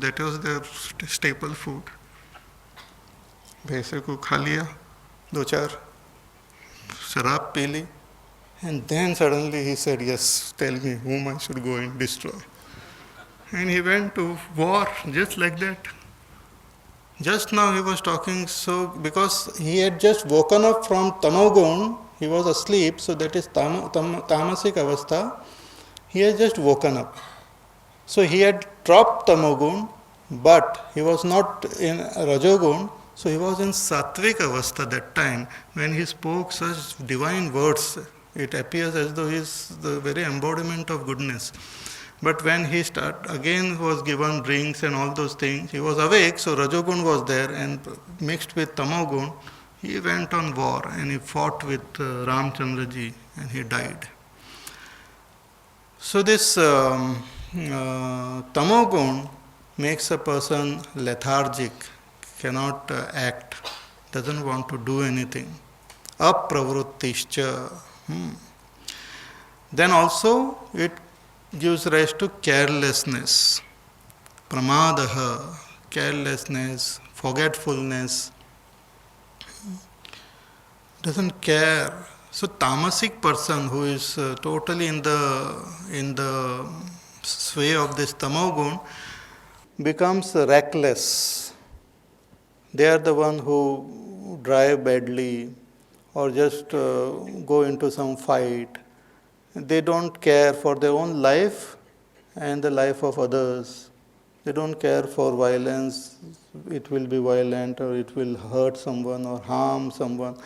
because that was their staple food. भैंसे को खा लिया, 2-4 शराब पी ली, and then suddenly he said, yes, tell me whom I should go and destroy. And he went to war just like that. Just now he was talking, so because he had just woken up from Tamogun, he was asleep, so that is Tamasik Avastha, he had just woken up. So he had dropped Tamogun, but he was not in Rajogun, so he was in Satvik Avastha that time when he spoke such divine words. It appears as though he is the very embodiment of goodness. But when he again was given drinks and all those things, he was awake, so Rajogun was there and mixed with Tamogun, he went on war and he fought with Ramchandraji and he died. So this Tamogun makes a person lethargic, cannot act, doesn't want to do anything. Apravrittischa. Then also it gives rise to carelessness, pramadaha, carelessness, forgetfulness, doesn't care. So tamasic person who is totally in the sway of this tamogun becomes reckless. They are the one who drive badly or just go into some fight. They don't care for their own life and the life of others. They don't care for violence. It will be violent or it will hurt someone or harm someone.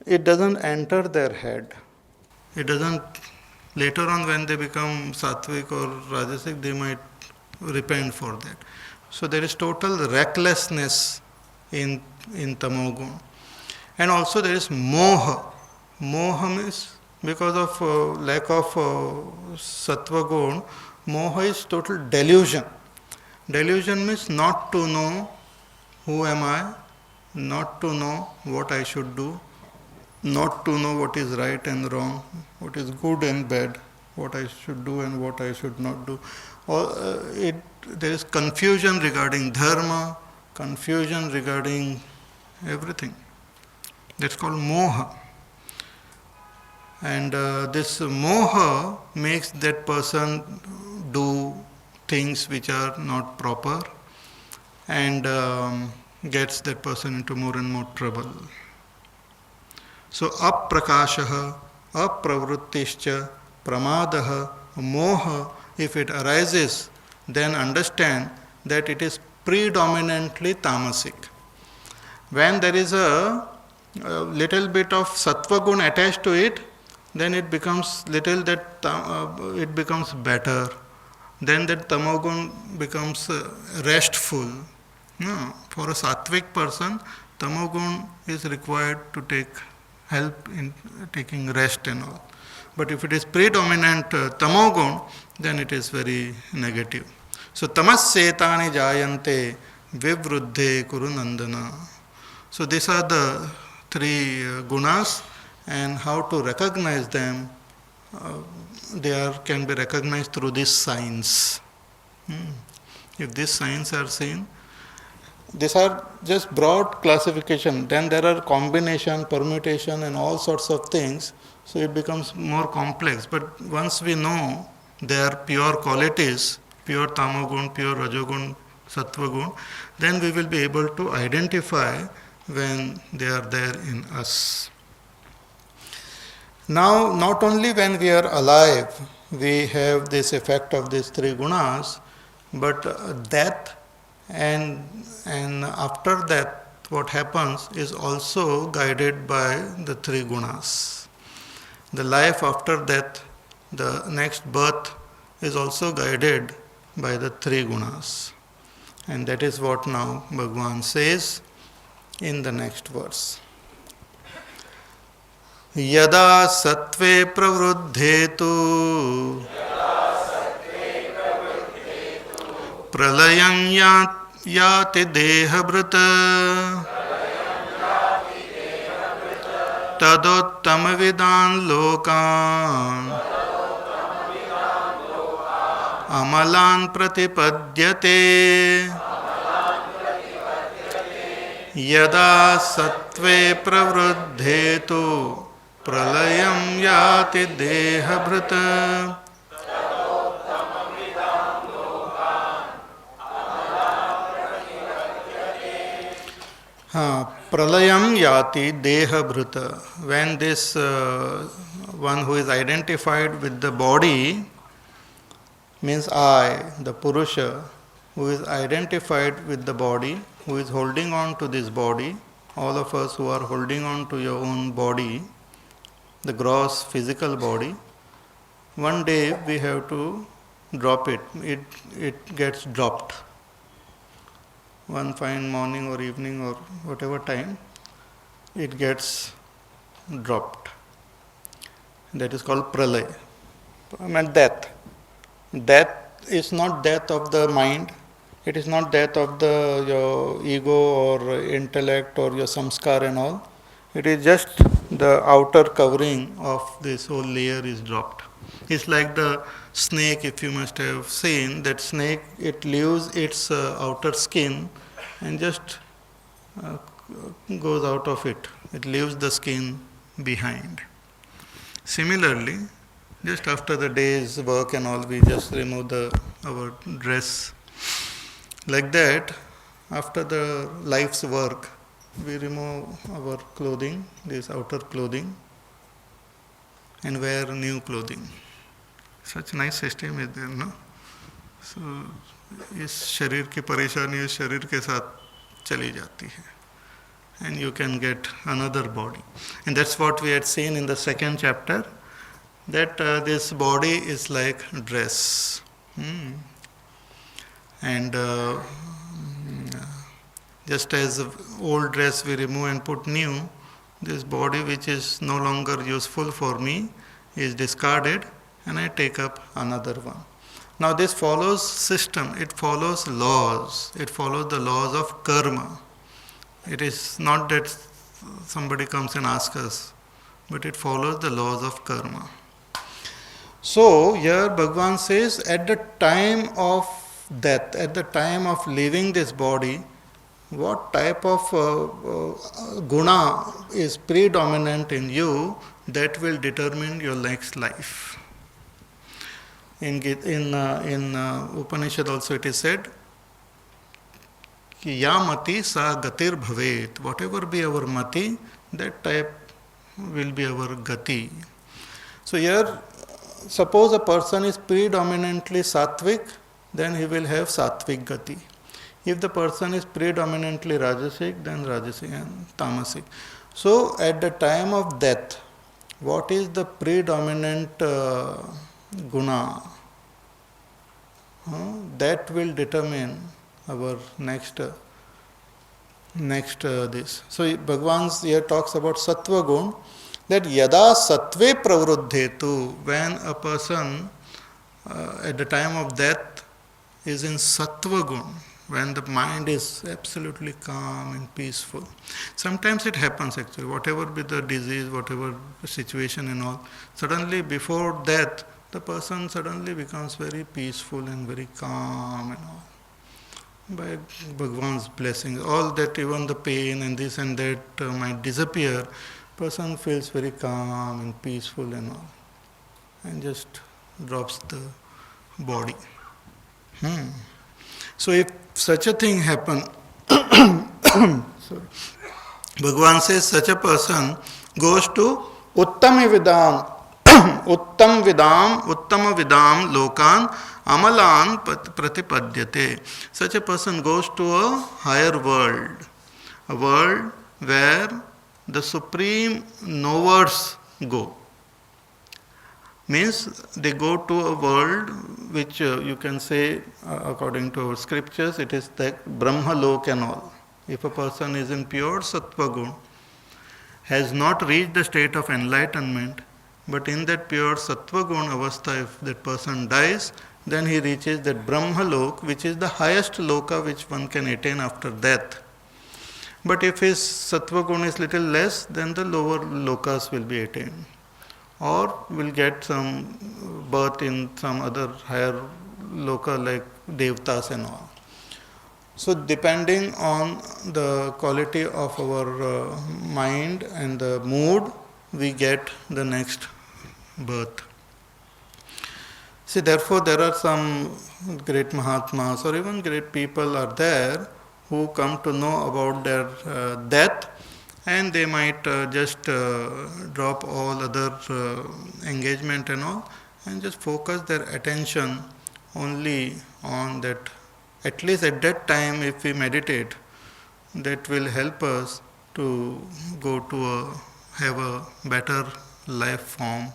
It doesn't enter their head. It doesn't, later on when they become sattvic or rajasic, they might repent for that. So there is total recklessness in tamogun. And also there is moha. Moha means because of lack of sattva gun, moha is total delusion. Delusion means not to know who am I, not to know what I should do, not to know what is right and wrong, what is good and bad, what I should do and what I should not do. There is confusion regarding dharma, confusion regarding everything. That's called moha. And this moha makes that person do things which are not proper and gets that person into more and more trouble. So aprakashaha, apravrittischa, pramadaha, moha, if it arises, then understand that it is predominantly tamasic. When there is a little bit of sattva gun attached to it, then it becomes little that it becomes better. Then that tamogun becomes restful. No, for a sattvic person, tamogun is required to take help in taking rest and all. But if it is predominant tamogun, then it is very negative. So tamassetani jayante vivruddhe kurunandana. So these are the 3 gunas, and how to recognize them, they can be recognized through these signs. If these signs are seen, these are just broad classification. Then there are combination, permutation and all sorts of things. So it becomes more complex. But once we know their pure qualities, pure tamogun, pure rajogun, sattvagun, then we will be able to identify when they are there in us. Now, not only when we are alive, we have this effect of these 3 gunas, but death and after that, what happens is also guided by the 3 gunas. The life after death, the next birth, is also guided by the 3 gunas. And that is what now Bhagavan says in the next verse. Yada sattve pravruddhetu pralayam yati dehabrata tadottama vidan lokan अमलान् प्रतिपद्यते यदा सत्त्वे प्रवृद्धे तु प्रलयं याति देहभृत् pralayam yati deha bhrita. When this one who is identified with the body, means I, the Purusha, who is identified with the body, who is holding on to this body, all of us who are holding on to your own body, the gross physical body, one day we have to drop it. It gets dropped. One fine morning or evening or whatever time, it gets dropped. That is called pralay. I mean death. Death is not death of the mind. It is not death of your ego or intellect or your samskar and all. It is just the outer covering of this whole layer is dropped. It's like the snake, if you must have seen, that snake, it leaves its outer skin and just goes out of it. It leaves the skin behind. Similarly, just after the day's work and all, we just remove our dress. Like that, after the life's work, we remove our clothing, this outer clothing, and wear new clothing. Such nice system is there, no? So, इस शरीर की परेशानी इस शरीर के साथ चली जाती है. And you can get another body. And that's what we had seen in the second chapter, that this body is like dress. And just as old dress we remove and put new, this body which is no longer useful for me is discarded and I take up another one. Now this follows system, it follows laws, it follows the laws of karma. It is not that somebody comes and asks us, but it follows the laws of karma. So here Bhagavan says, at the time of death, at the time of leaving this body, what type of guna is predominant in you, that will determine your next life. In Upanishad also it is said, कि या मति सा गतिर भवेत. Whatever be our mati, that type will be our gati. So here, suppose a person is predominantly sattvic, then he will have sattvic gati. If the person is predominantly rajasic, then rajasic and tamasic. So at the time of death, what is the predominant guna? That will determine our next this. So Bhagavan here talks about sattva gun, that yada sattve pravruddhetu, when a person at the time of death is in sattva gun, when the mind is absolutely calm and peaceful. Sometimes it happens actually, whatever be the disease, whatever the situation and all, suddenly before death, the person suddenly becomes very peaceful and very calm and all. By Bhagavan's blessings, all that, even the pain and this and that might disappear, person feels very calm and peaceful and all, and just drops the body. So if such a thing happen, Bhagavan says such a person goes to Uttama Vidam Lokan Amalan Pratipadyate. Such a person goes to a higher world, a world where the supreme knowers go. Means they go to a world which you can say, according to our scriptures, it is like Brahma Lok and all. If a person is in pure Sattva Gun, has not reached the state of enlightenment, but in that pure Sattva Gun avastha, if that person dies, then he reaches that Brahma Lok, which is the highest loka which one can attain after death. But if his Sattva Gun is little less, then the lower lokas will be attained. Or will get some birth in some other higher loka like devtas and all. So depending on the quality of our mind and the mood, we get the next birth. See, therefore, there are some great Mahatmas or even great people are there who come to know about their death, and they might just drop all other engagement and all and just focus their attention only on that. At least at that time, if we meditate, that will help us to go to have a better life form.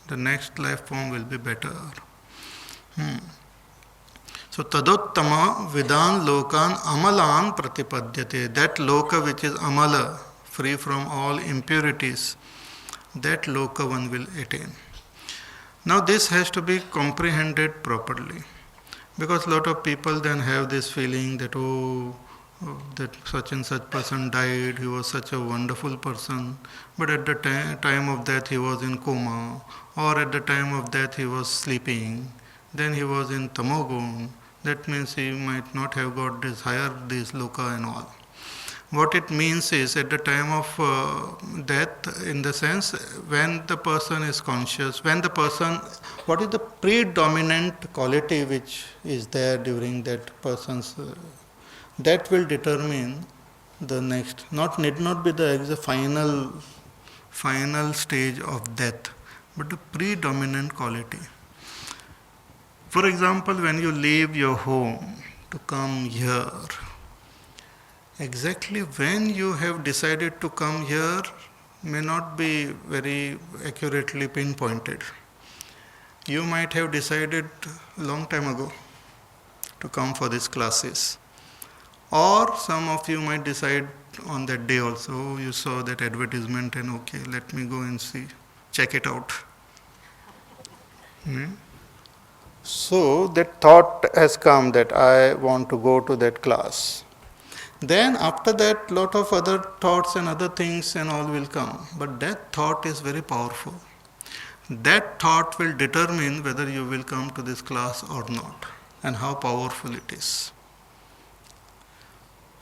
The next life form will be better. So tadottama vidan lokan amalan pratipadyate. That loka which is amala, free from all impurities, that loka one will attain. Now this has to be comprehended properly, because a lot of people then have this feeling that that such and such person died, he was such a wonderful person, but at the time of death he was in coma, or at the time of death he was sleeping, then he was in tamogun. That means he might not have got this loka and all. What it means is at the time of death, in the sense when the person is conscious, what is the predominant quality which is there during that person's, that will determine the next. Need not be the final stage of death, but the predominant quality. For example, when you leave your home to come here, exactly when you have decided to come here may not be very accurately pinpointed. You might have decided a long time ago to come for these classes. Or some of you might decide on that day also. You saw that advertisement and okay, let me go and check it out. So that thought has come that I want to go to that class. Then after that, lot of other thoughts and other things and all will come. But that thought is very powerful. That thought will determine whether you will come to this class or not, and how powerful it is.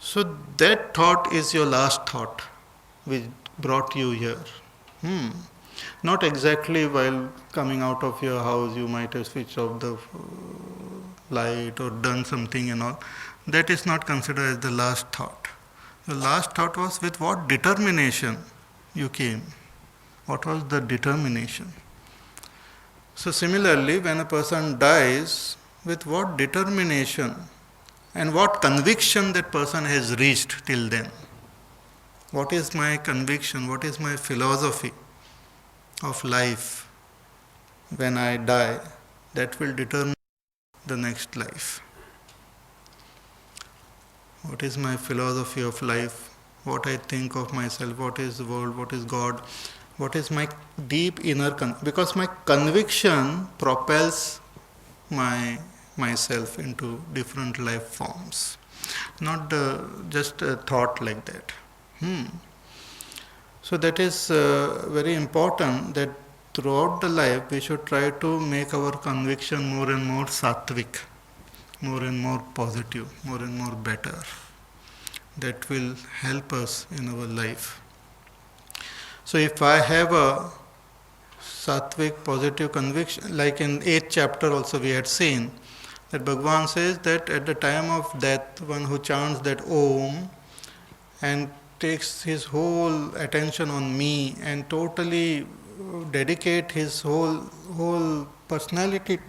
So that thought is your last thought which brought you here. Not exactly while coming out of your house you might have switched off the light or done something and all. That is not considered as the last thought. The last thought was with what determination you came. What was the determination? So similarly, when a person dies, with what determination and what conviction that person has reached till then. What is my conviction? What is my philosophy of life when I die? That will determine the next life. What is my philosophy of life? What I think of myself? What is the world? What is God? What is my deep inner because my conviction propels myself into different life forms, not just a thought like that. So that is very important, that throughout the life we should try to make our conviction more and more sattvic, more and more positive, more and more better. That will help us in our life. So if I have a sattvic positive conviction, like in 8th chapter also we had seen, that Bhagavan says that at the time of death, one who chants that Om and takes his whole attention on me and totally dedicate his whole personality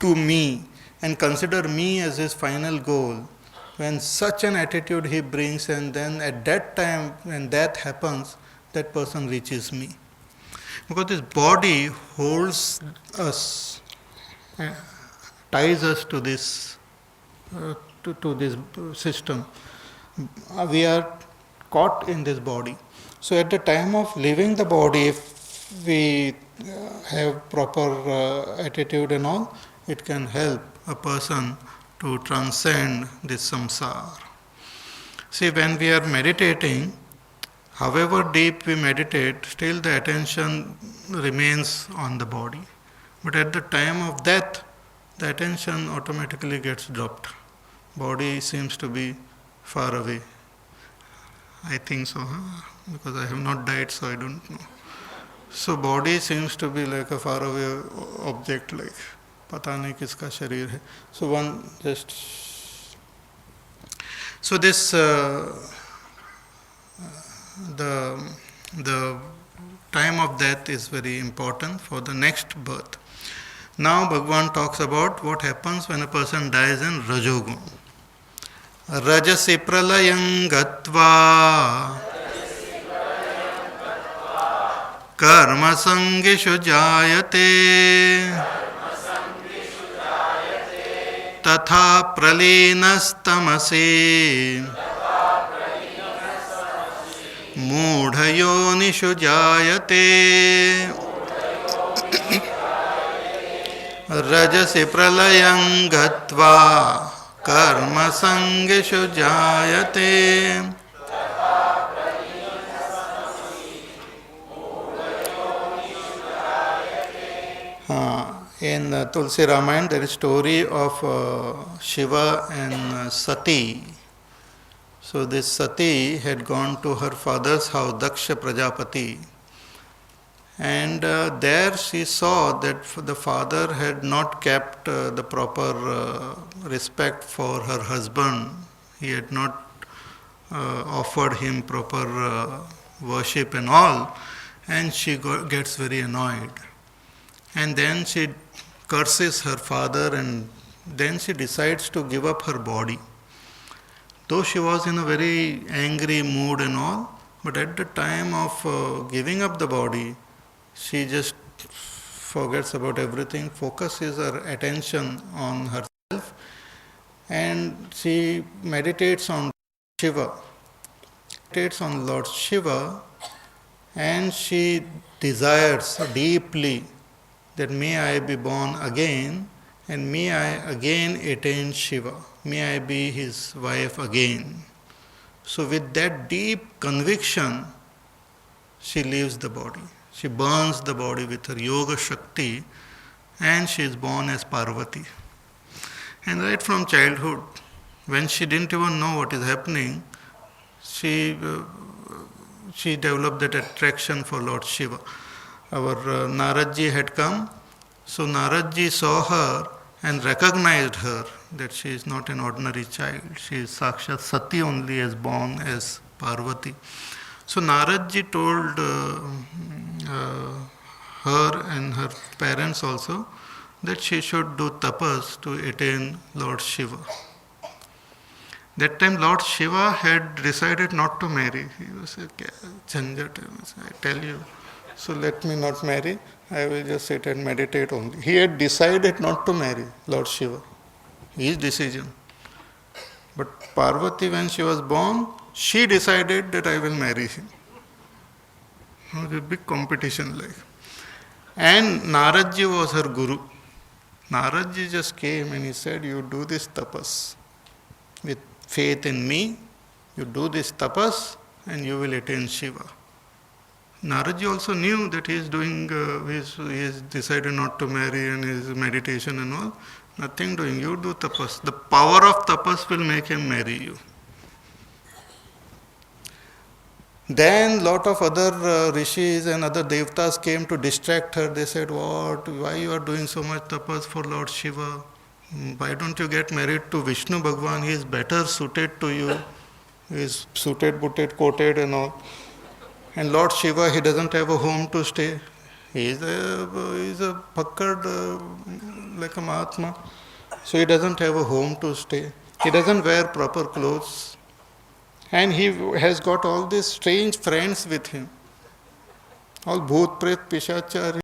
to me and consider me as his final goal, when such an attitude he brings, and then at that time when that happens, that person reaches me. Because this body holds us, ties us to this to this system. We are caught in this body. So at the time of leaving the body, if we have proper attitude and all, it can help a person to transcend this samsara. See, when we are meditating, however deep we meditate, still the attention remains on the body. But at the time of death, the attention automatically gets dropped. Body seems to be far away. I think so, huh? Because I have not died, so I don't know. So body seems to be like a far away object, like pata nahi kiska sharir hai. So one just so this the time of death is very important for the next birth. Now Bhagavan talks about what happens when a person dies in Rajogun. Rajasi pralayam gatva karma sangishu jayate tatha pralinastamase मूढ़योनिषु जायते रजसि प्रलयं गत्वा कर्मसंगिषु जायते. In Tulsi Ramayana there is story of Shiva and Sati. So this Sati had gone to her father's house, Daksha Prajapati, and there she saw that the father had not kept the proper respect for her husband. He had not offered him proper worship and all, and she gets very annoyed. And then she curses her father, and then she decides to give up her body. Though she was in a very angry mood and all, but at the time of giving up the body, she just forgets about everything, focuses her attention on herself, and she meditates on Shiva. Meditates on Lord Shiva, and she desires deeply that may I be born again, and may I again attain Shiva. May I be his wife again. So with that deep conviction, she leaves the body. She burns the body with her yoga shakti, and she is born as Parvati. And right from childhood, when she didn't even know what is happening, she developed that attraction for Lord Shiva. Our Naradji had come, so Naradji saw her and recognized her that she is not an ordinary child. She is Sakshat Sati only, as born as Parvati. So Naradji told her and her parents also that she should do tapas to attain Lord Shiva. That time Lord Shiva had decided not to marry. He was a Jhanjat, I tell you. So let me not marry, I will just sit and meditate only. He had decided not to marry Lord Shiva. His decision. But Parvati, when she was born, she decided that I will marry him. It was a big competition like. And Naradji was her guru. Naradji just came and he said, you do this tapas. With faith in me, you do this tapas and you will attain Shiva. Naradji also knew that he is doing, he has decided not to marry and his meditation and all. Nothing doing, you do tapas. The power of tapas will make him marry you. Then lot of other rishis and other devtas came to distract her. They said, what, why you are doing so much tapas for Lord Shiva? Why don't you get married to Vishnu Bhagwan? He is better suited to you. He is suited, booted, coated and all. And Lord Shiva, he doesn't have a home to stay. He is a pakkad, like a Mahatma. So he doesn't have a home to stay. He doesn't wear proper clothes. And he has got all these strange friends with him. All bhoot, pret, pishachar.